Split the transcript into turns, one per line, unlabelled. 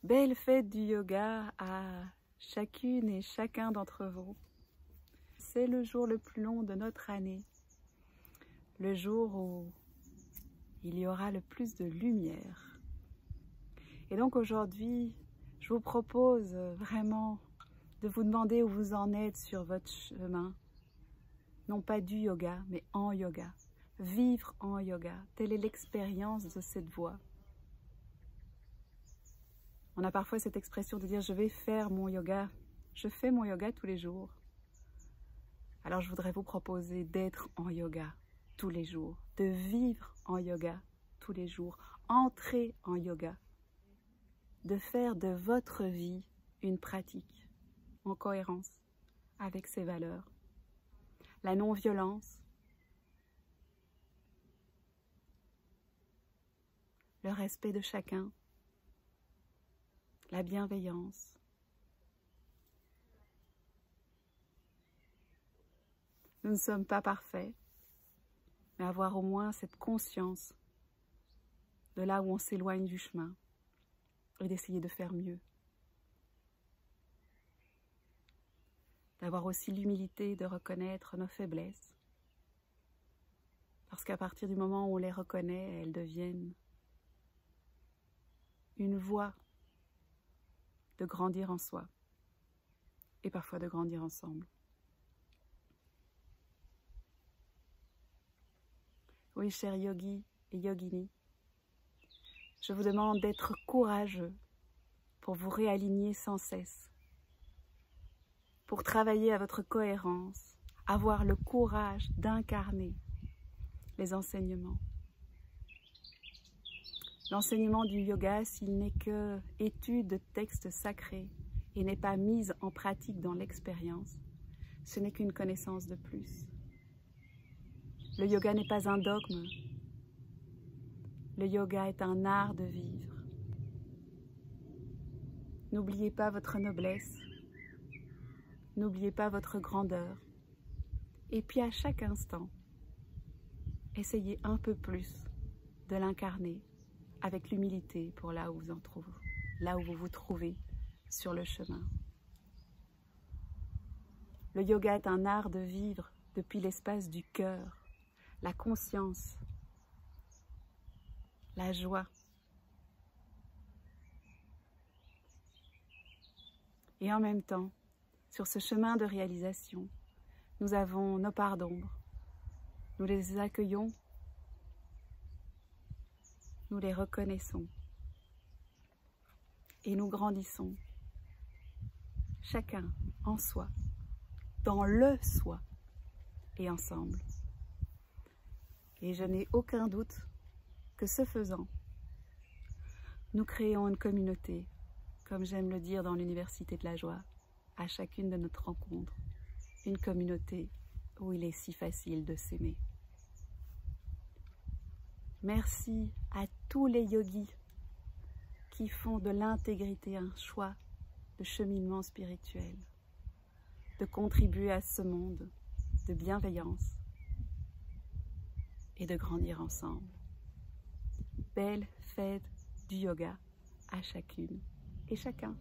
Belle fête du yoga à chacune et chacun d'entre vous. C'est le jour le plus long de notre année, le jour où il y aura le plus de lumière. Et donc aujourd'hui, je vous propose vraiment de vous demander où vous en êtes sur votre chemin. Non pas du yoga, mais en yoga. Vivre en yoga, telle est l'expérience de cette voie. On a parfois cette expression de dire « je vais faire mon yoga ». Je fais mon yoga tous les jours. Alors je voudrais vous proposer d'être en yoga tous les jours, de vivre en yoga tous les jours, entrer en yoga, de faire de votre vie une pratique en cohérence avec ses valeurs. La non-violence, le respect de chacun, la bienveillance. Nous ne sommes pas parfaits, mais avoir au moins cette conscience de là où on s'éloigne du chemin et d'essayer de faire mieux. D'avoir aussi l'humilité de reconnaître nos faiblesses, parce qu'à partir du moment où on les reconnaît, elles deviennent une voie de grandir en soi et parfois de grandir ensemble. Oui, chers yogis et yoginis, je vous demande d'être courageux pour vous réaligner sans cesse, pour travailler à votre cohérence, avoir le courage d'incarner les enseignements. L'enseignement du yoga, s'il n'est que étude de textes sacrés et n'est pas mise en pratique dans l'expérience, ce n'est qu'une connaissance de plus. Le yoga n'est pas un dogme. Le yoga est un art de vivre. N'oubliez pas votre noblesse. N'oubliez pas votre grandeur. Et puis à chaque instant, essayez un peu plus de l'incarner avec l'humilité pour là où vous vous trouvez sur le chemin. Le yoga est un art de vivre depuis l'espace du cœur, la conscience, la joie. Et en même temps, sur ce chemin de réalisation, nous avons nos parts d'ombre. Nous les accueillons, nous les reconnaissons et nous grandissons, chacun en soi, dans le soi et ensemble. Et je n'ai aucun doute que ce faisant, nous créons une communauté, comme j'aime le dire dans l'Université de la Joie, à chacune de notre rencontre, une communauté où il est si facile de s'aimer. Merci à tous les yogis qui font de l'intégrité un choix de cheminement spirituel, de contribuer à ce monde de bienveillance et de grandir ensemble. Belle fête du yoga à chacune et chacun.